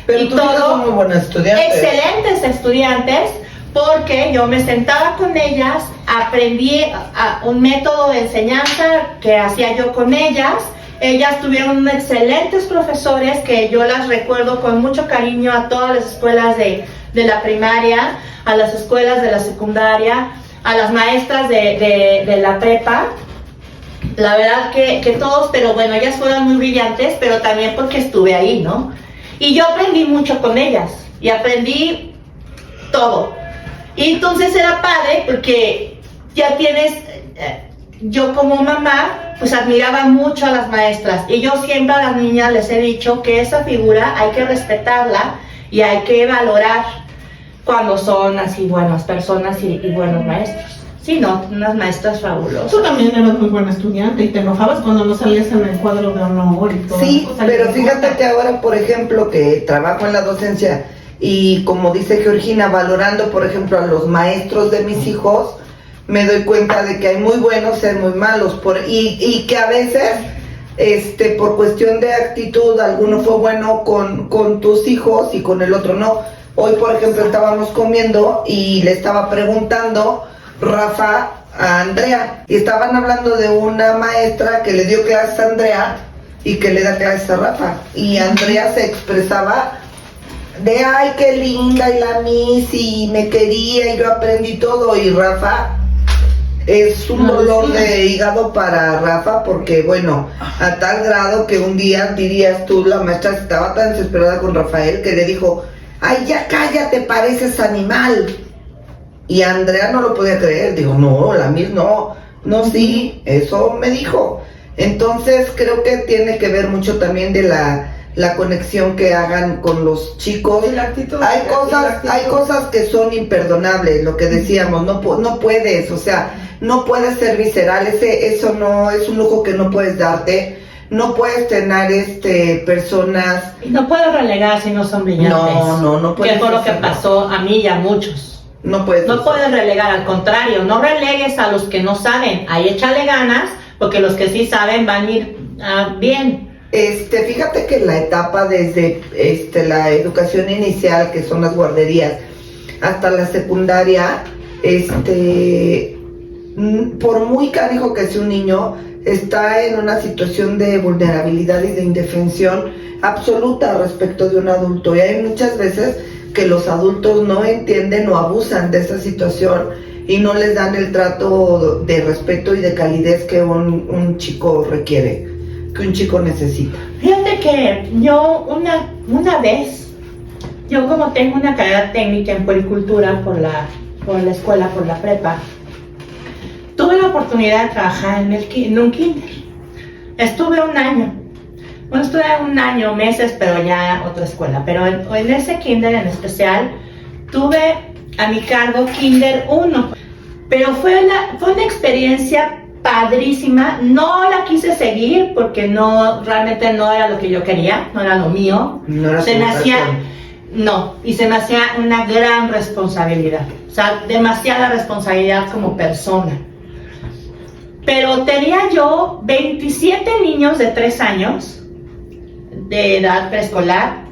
Pero y tus hijas todo- son muy buenas estudiantes. Excelentes estudiantes, porque yo me sentaba con ellas, aprendí un método de enseñanza que hacía yo con ellas. Ellas tuvieron excelentes profesores que yo las recuerdo con mucho cariño a todas las escuelas de la primaria, a las escuelas de la secundaria, a las maestras de la prepa. La verdad que todos, pero bueno, ellas fueron muy brillantes, pero también porque estuve ahí, ¿no? Y yo aprendí mucho con ellas y aprendí todo. Y entonces era padre porque ya tienes, yo como mamá, pues admiraba mucho a las maestras. Y yo siempre a las niñas les he dicho que esa figura hay que respetarla y hay que valorar cuando son así buenas personas y buenos maestros. Sí, no, unas maestras fabulosas. Tú también eras muy buena estudiante y te enojabas cuando no salías en el cuadro de honor y todo. Sí, O sea, pero no fíjate importa. que ahora, por ejemplo, que trabajo en la docencia y como dice Georgina, valorando, por ejemplo, a los maestros de mis hijos, me doy cuenta de que hay muy buenos y hay muy malos, y que a veces, por cuestión de actitud, alguno fue bueno con tus hijos y con el otro no. Hoy, por ejemplo, estábamos comiendo y le estaba preguntando Rafa a Andrea, y estaban hablando de una maestra que le dio clases a Andrea y que le da clases a Rafa, y Andrea se expresaba de ay, qué linda, y la Miss, y me quería, y yo aprendí todo, y Rafa es un dolor de hígado para Rafa, porque bueno, a tal grado que un día, dirías tú, la maestra estaba tan desesperada con Rafael que le dijo, ay, ya cállate, pareces animal. Y Andrea no lo podía creer, digo, no, la Miss no, sí, eso me dijo. Entonces creo que tiene que ver mucho también de la conexión que hagan con los chicos. Y la actitud. Hay cosas que son imperdonables, lo que decíamos, no puedes, o sea, no puedes ser visceral, eso no es un lujo que no puedes darte. No puedes tener personas. Y no puedo relegar si no son brillantes. No puedes. Que fue lo que hacerlo. pasó a mí y a muchos. No puedes. No puedes relegar, al contrario, no relegues a los que no saben. Ahí échale ganas, porque los que sí saben van a ir bien. Fíjate que la etapa desde la educación inicial, que son las guarderías, hasta la secundaria, por muy canijo que sea un niño, está en una situación de vulnerabilidad y de indefensión absoluta respecto de un adulto. Y hay muchas veces que los adultos no entienden o abusan de esa situación y no les dan el trato de respeto y de calidez que un chico requiere, que un chico necesita. Fíjate que yo una vez, yo como tengo una carrera técnica en puericultura por la escuela, por la prepa, tuve la oportunidad de trabajar en un kinder. Estuve un año. Bueno, estuve un año, meses, pero ya otra escuela. Pero en ese kinder en especial, tuve a mi cargo kinder 1. Pero fue una experiencia padrísima. No la quise seguir porque realmente no era lo que yo quería, no era lo mío. No era se me hacía, no, y se me hacía una gran responsabilidad. O sea, demasiada responsabilidad como persona. Pero tenía yo 27 niños de 3 años de edad preescolar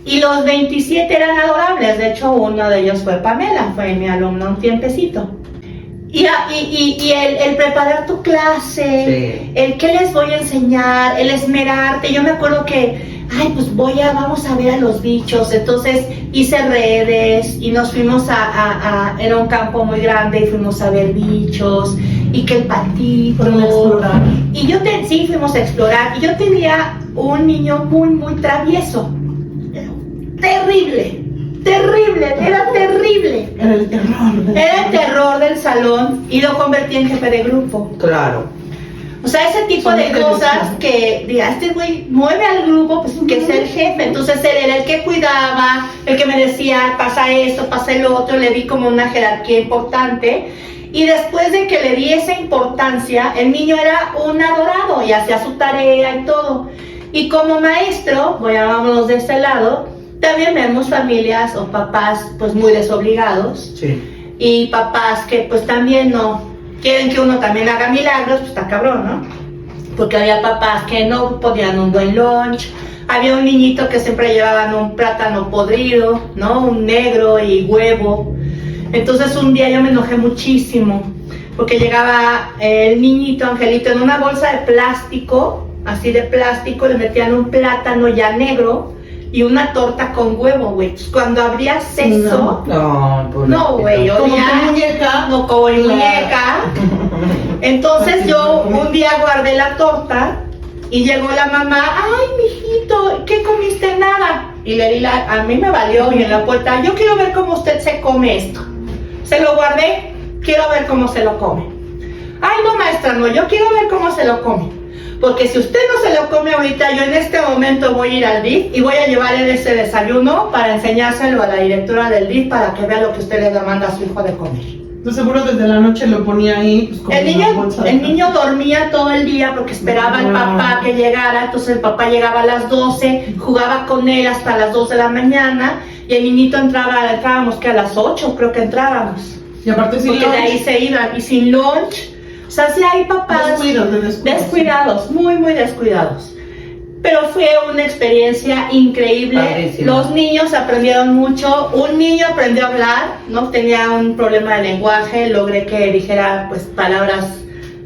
y los 27 eran adorables. De hecho, uno de ellos fue Pamela, fue mi alumna un tiempecito. Y el preparar tu clase, sí, el qué les voy a enseñar, el esmerarte. Yo me acuerdo que, pues vamos a ver a los bichos. Entonces hice redes y nos fuimos era un campo muy grande y fuimos a ver bichos y que el patito. Fuimos a explorar. Y sí, fuimos a explorar. Y yo tenía un niño muy, muy travieso. Terrible. Era terrible. Era el terror. Era el terror del salón y lo convertí en jefe de grupo. Claro. O sea, ese tipo de cosas que, diga, este güey mueve al grupo, pues que es el jefe. Entonces él era el que cuidaba, el que me decía, pasa esto, pasa el otro. Le di como una jerarquía importante. Y después de que le di esa importancia, el niño era un adorado y hacía su tarea y todo. Y como maestro, vámonos de este lado, también vemos familias o papás pues muy desobligados. Sí. Y papás que pues también no quieren que uno también haga milagros, pues está cabrón, ¿no? Porque había papás que no podían un buen lunch. Había un niñito que siempre llevaban un plátano podrido, ¿no? Un negro y huevo. Entonces un día yo me enojé muchísimo porque llegaba el niñito Angelito en una bolsa de plástico, así de plástico, le metían un plátano ya negro y una torta con huevo, güey. Cuando abrías eso, no, güey, yo como ya, muñeca. no, como muñeca. Entonces yo un día guardé la torta y llegó la mamá, ay, mijito, ¿qué comiste? Nada. Y le di a mí me valió, y en la puerta, yo quiero ver cómo usted se come esto. Se lo guardé, quiero ver cómo se lo come. Ay, no, maestra, no, yo quiero ver cómo se lo come. Porque si usted no se lo come ahorita, yo en este momento voy a ir al DIF y voy a llevar ese desayuno para enseñárselo a la directora del DIF para que vea lo que usted le manda a su hijo de comer. Entonces seguro desde la noche lo ponía ahí. Pues, como el niño dormía todo el día porque esperaba al papá que llegara. Entonces el papá llegaba a las 12, jugaba con él hasta las 2 de la mañana y el niñito entrábamos que a las 8 creo que entrábamos. Y aparte sin porque lunch. de ahí se iban y sin lunch. O sea, sí hay papás descuidados, muy, muy descuidados. Pero fue una experiencia increíble. Padrísimo. Los niños aprendieron mucho. Un niño aprendió a hablar, ¿no? Tenía un problema de lenguaje. Logré que dijera, pues, palabras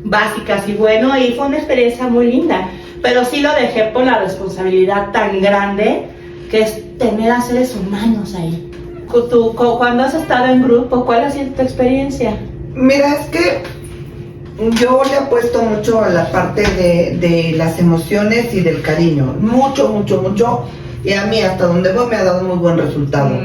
básicas y bueno. Y fue una experiencia muy linda. Pero sí lo dejé por la responsabilidad tan grande que es tener a seres humanos ahí. Tú, cuando has estado en grupo, ¿cuál ha sido tu experiencia? Mira, es que yo le apuesto mucho a la parte de las emociones y del cariño, mucho, y a mí hasta donde voy me ha dado muy buen resultado.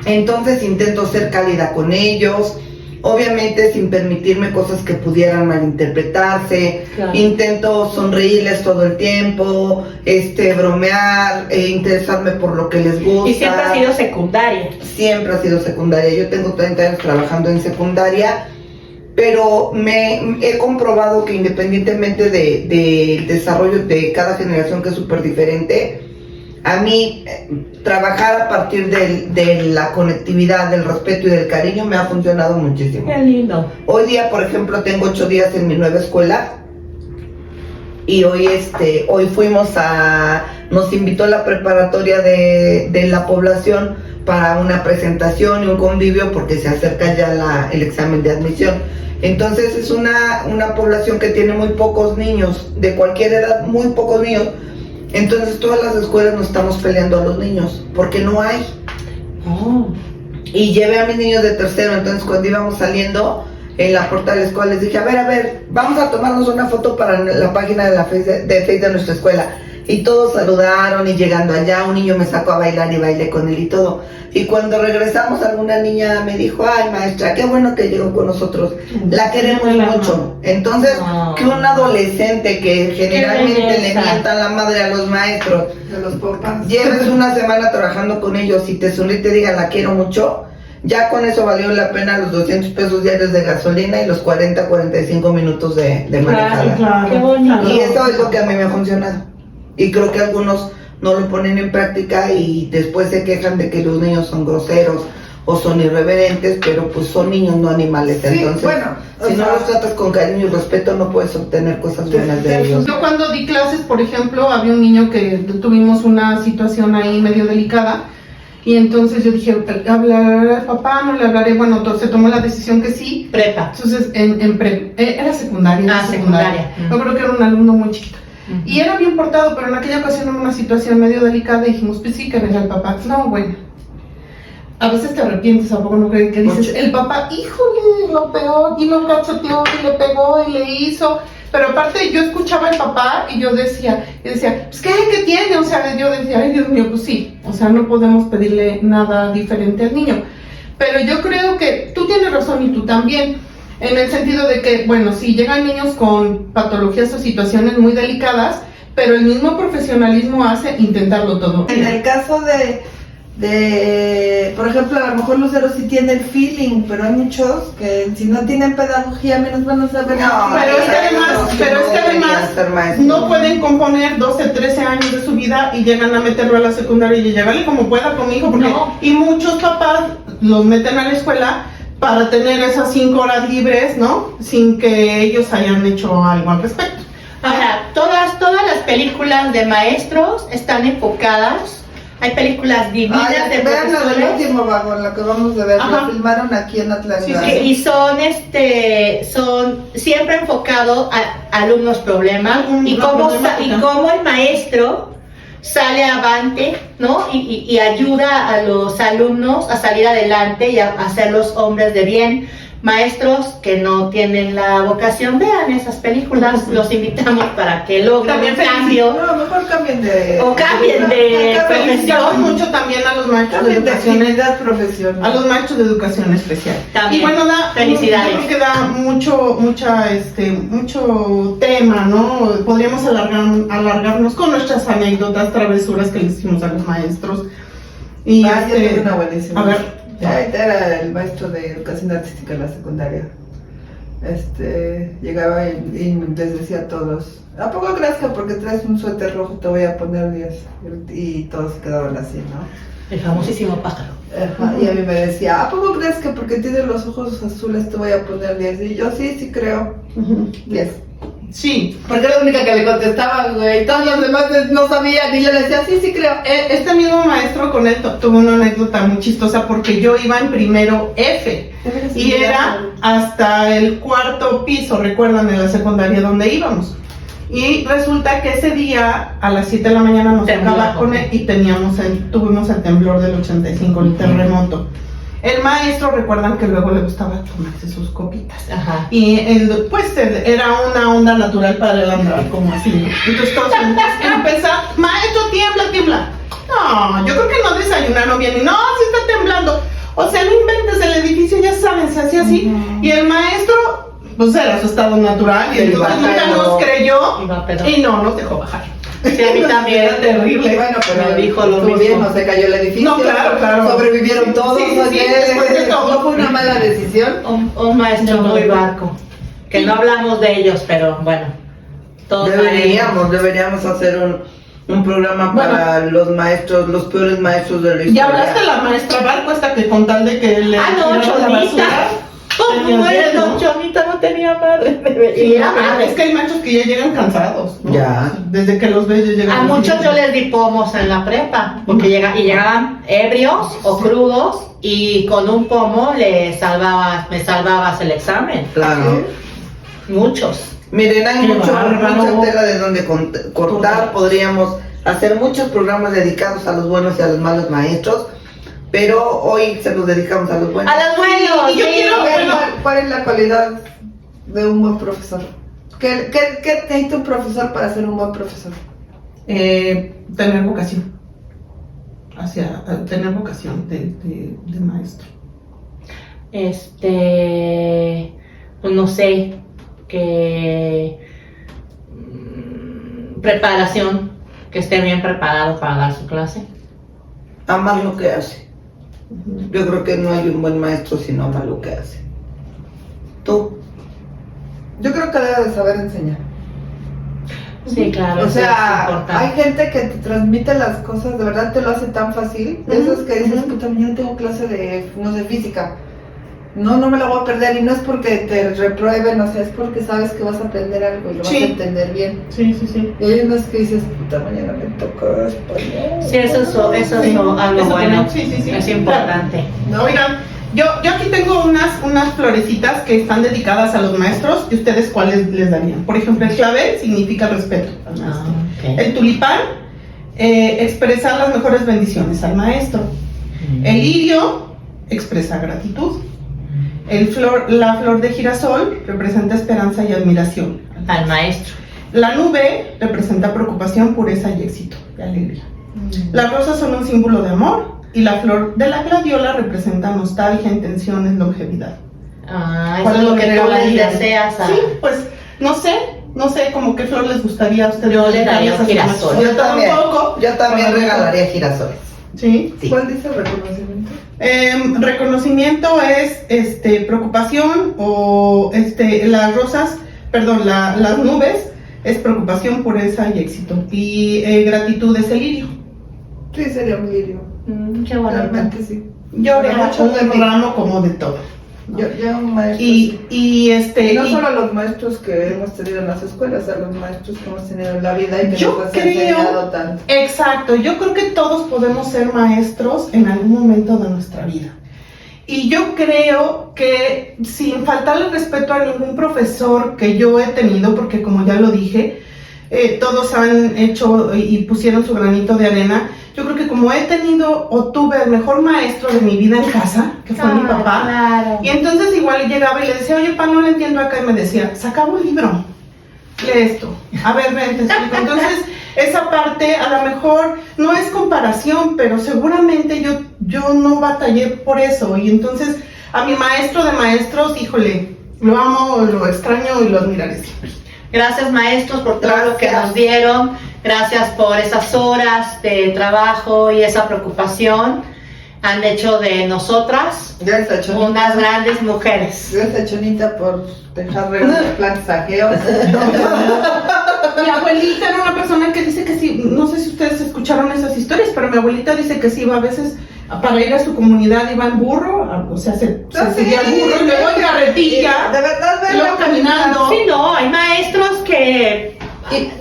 Entonces intento ser cálida con ellos, obviamente sin permitirme cosas que pudieran malinterpretarse. Claro. Intento sonreírles todo el tiempo, bromear, interesarme por lo que les gusta. Y siempre ha sido secundaria. Siempre ha sido secundaria, yo tengo 30 años trabajando en secundaria. Pero me he comprobado que independientemente del desarrollo de cada generación, que es súper diferente, a mí trabajar a partir de la conectividad, del respeto y del cariño me ha funcionado muchísimo. Qué lindo. Hoy día, por ejemplo, tengo 8 días en mi nueva escuela y hoy nos invitó la preparatoria de la población para una presentación y un convivio porque se acerca ya el examen de admisión. Entonces es una población que tiene muy pocos niños, de cualquier edad, muy pocos niños. Entonces todas las escuelas nos estamos peleando a los niños, porque no hay. Oh. Y llevé a mis niños de tercero, entonces cuando íbamos saliendo en la puerta de la escuela les dije, a ver, vamos a tomarnos una foto para la página de Facebook de nuestra escuela. Y todos saludaron y llegando allá un niño me sacó a bailar y bailé con él y todo. Y cuando regresamos alguna niña me dijo, ay maestra, qué bueno que llegó con nosotros, la queremos mucho. Entonces, que un adolescente que generalmente le mienta la madre a los maestros, De los papás. lleves una semana trabajando con ellos y te sonríe y te diga la quiero mucho, ya con eso valió la pena los 200 pesos diarios de gasolina y los 45 minutos de manejada. Claro. Qué bonito. Y eso es lo que a mí me ha funcionado. Y creo que algunos no lo ponen en práctica y después se quejan de que los niños son groseros o son irreverentes, pero pues son niños, no animales. Sí, Entonces, bueno, si o no sea, los tratas con cariño y respeto, no puedes obtener cosas buenas de ellos. Yo cuando di clases, por ejemplo, había un niño que tuvimos una situación ahí medio delicada y entonces yo dije, ¿hablaré al papá? ¿No le hablaré? Bueno, se tomó la decisión que sí. Prepa. Entonces, era secundaria. Ah, secundaria. Yo creo que era un alumno muy chiquito. Y era bien portado, pero en aquella ocasión en una situación medio delicada dijimos, pues sí, que venga el papá. No, bueno. A veces te arrepientes, ¿a poco no crees? Que dices, el papá, híjole, lo peor, y lo cacheteó, y le pegó, y le hizo. Pero aparte yo escuchaba al papá y yo decía, pues ¿qué tiene? O sea, yo decía, ay Dios mío, pues sí. O sea, no podemos pedirle nada diferente al niño. Pero yo creo que tú tienes razón y tú también. En el sentido de que, bueno, sí, llegan niños con patologías o situaciones muy delicadas, pero el mismo profesionalismo hace intentarlo todo. En el caso por ejemplo, a lo mejor Lucero sí tiene el feeling, pero hay muchos que si no tienen pedagogía menos van a saber. Pero es que además no pueden componer 12, 13 años de su vida y llegan a meterlo a la secundaria y llegarle como pueda con mi hijo, porque y muchos papás los meten a la escuela para tener esas 5 horas libres, ¿no? Sin que ellos hayan hecho algo al respecto. Ahora, todas las películas de maestros están enfocadas. Hay películas divinas de vean la del profesores. último vagón, la que vamos a ver, Ajá. la filmaron aquí en Atlanta. Sí, y son siempre enfocados a alumnos problemas y cómo el maestro sale avante, ¿no? Y ayuda a los alumnos a salir adelante y a hacerlos hombres de bien. Maestros que no tienen la vocación, vean esas películas, los invitamos para que logren un cambio. No, mejor cambien de... O cambien de Felicitamos profesión. mucho también a los maestros de Cambien de educación, actividad profesional. a los maestros de educación especial. También. Y bueno, Felicidades. yo creo que da mucho tema, ¿no? Podríamos alargarnos con nuestras anécdotas, travesuras que le hicimos a los maestros. Y yo tengo una buenísima. a ver. Era el maestro de educación artística en la secundaria. Llegaba y les decía a todos, ¿a poco crees que porque traes un suéter rojo te voy a poner 10? Y todos quedaban así, ¿no? El famosísimo pájaro. Ajá, y a mí me decía, ¿a poco crees que porque tienes los ojos azules te voy a poner 10? Y yo, sí creo. 10. Sí. Porque era la única que le contestaba, güey. Todos los demás no sabían y yo le decía, sí creo. Este mismo maestro con él tuvo una anécdota muy chistosa porque yo iba en primero F y era hasta el 4º piso, recuerdan, en la secundaria donde íbamos. Y resulta que ese día a las 7 de la mañana nos tocaba con él y tuvimos el temblor del 85, el terremoto. El maestro, recuerdan que luego le gustaba tomarse sus copitas. Ajá. Y era una onda natural para él andar como así, ¿no? Entonces todos empezar, maestro, tiembla. No, yo creo que no desayunaron bien. Y no, sí está temblando. O sea, no inventes, el edificio, ya saben, se hacía así. Y el maestro, pues era su estado natural. Y entonces nunca nos creyó y no nos dejó bajar. Sí, a mí también. Era terrible. Bueno, pero me dijo lo estuvo mismo. bien, no se cayó el edificio. No, claro. Sobrevivieron todos. Sí, después de todo. No fue una mala decisión. Un maestro muy barco. Que no hablamos de ellos, pero bueno. Todos Deberíamos hacer un programa para los maestros, los peores maestros de la historia. ¿Ya hablaste de la maestra Barco esta que con tal de que le no, tiraron la Chonita. basura? ¿Cómo es? No, Chonita no tenía madre. Sí, es que hay machos que ya llegan cansados, ¿no? Ya. Desde que los ves ya llegan. A muchos yo les di pomos en la prepa, porque llegaban ebrios o crudos y con un pomo me salvabas el examen. Claro. Muchos. Miren, hay Qué mucha bárbaro. tela de donde cortar. Podríamos hacer muchos programas dedicados a los buenos y a los malos maestros, pero hoy se los dedicamos a los buenos. A los buenos. Y yo sí. quiero ver ¿Cuál es la cualidad de un buen profesor? ¿Qué necesita un profesor para ser un buen profesor? tener vocación. Tener vocación de maestro. Pues no sé, preparación, que esté bien preparado para dar su clase. Amar lo que hace. Yo creo que no hay un buen maestro si no ama lo que hace. ¿Tú? Yo creo que debe de saber enseñar. Sí, claro. O eso es sea, importante. hay gente que te transmite las cosas, de verdad te lo hace tan fácil. De esos que dices, puta, mañana tengo clase de, no sé, física. No me la voy a perder, y no es porque te reprueben, o sea, es porque sabes que vas a aprender algo y lo vas a entender bien. Sí. Y hay unos que dices, puta, mañana me toca español. Sí, eso es algo Eso bueno. también, sí. Es importante. ¿No? Oigan, yo aquí tengo unas florecitas que están dedicadas a los maestros, y ustedes cuáles les darían. Por ejemplo, el clavel significa respeto al maestro. El tulipán, expresar las mejores bendiciones al maestro. El lirio expresa gratitud. La flor de girasol representa esperanza y admiración Al maestro. La nube representa preocupación, pureza y éxito y alegría. Las rosas son un símbolo de amor, y la flor de la gladiola representa nostalgia, intenciones, longevidad. Eso es lo que tú les deseas a... Sí, pues no sé como qué flor les gustaría a ustedes. Yo le daría dedicarles a su girasol. maestro. Yo también regalaría girasoles. Sí. Sí. ¿Cuál dice reconocimiento? Reconocimiento es preocupación, o las nubes es preocupación, pureza y éxito. Y gratitud es el lirio. Sí, sería un lirio. Qué bonito. Realmente sí. Yo Pero mucho de un mí. ramo como de todo. ¿no? Yo un maestro. Y no y- solo los maestros que hemos tenido en las escuelas, a los maestros que hemos tenido en la vida y que Yo nos has creo- enseñado tanto. Exacto, yo creo que todos podemos ser maestros en algún momento de nuestra vida. Y yo creo que sin faltarle respeto a ningún profesor que yo he tenido, porque como ya lo dije, todos han hecho y pusieron su granito de arena. Yo creo que como he tenido o tuve el mejor maestro de mi vida en casa, que fue mi papá, Claro. y entonces igual llegaba y le decía, oye, pa, no le entiendo acá, y me decía, sacaba un libro, lee esto, a ver, ven, te explico. Entonces, esa parte a lo mejor no es comparación, pero seguramente yo no batallé por eso, y entonces a mi maestro de maestros, híjole, lo amo, lo extraño y lo admiraré siempre. Gracias, maestros, por todo lo que Gracias. nos dieron. Gracias por esas horas de trabajo y esa preocupación. Han hecho de nosotras Gracias, Chonita. unas grandes mujeres. Gracias, Chonita, por dejar reír el plan saqueo. Mi abuelita era una persona que dice que sí, no sé si ustedes escucharon esas historias, pero mi abuelita dice que sí iba a veces para ir a su comunidad, iba en burro, o sea, se subía al burro y luego en carretilla, De verdad, y luego caminando. Sí, no, hay maestros que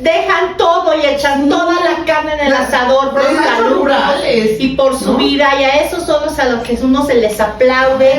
dejan todo y echan toda la carne en el asador por Los sus maestros alumnos rurales, y por su ¿no? vida, y a esos son los a los que uno se les aplaude,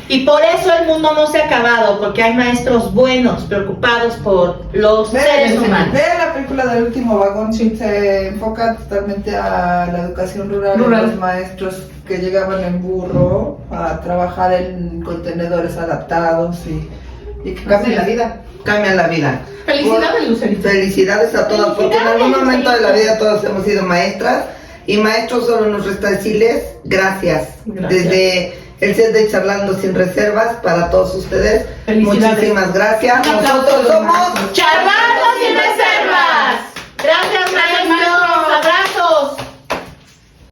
y por eso el mundo no se ha acabado, porque hay maestros buenos, preocupados por los seres humanos. Vean la película del último vagón, se enfoca totalmente a la educación rural. Rural. Los maestros que llegaban en burro a trabajar en contenedores adaptados y que cambian la vida. Cambian la vida. Felicidades, Lucerito. Felicidades a todas, porque en algún momento de la vida todas hemos sido maestras, y maestros solo nos resta decirles gracias. Gracias. Desde el set de Charlando Sin Reservas, para todos ustedes, Felicidades. muchísimas gracias. Un aplauso a Nosotros los somos maestros. ¡Charlando sin reservas!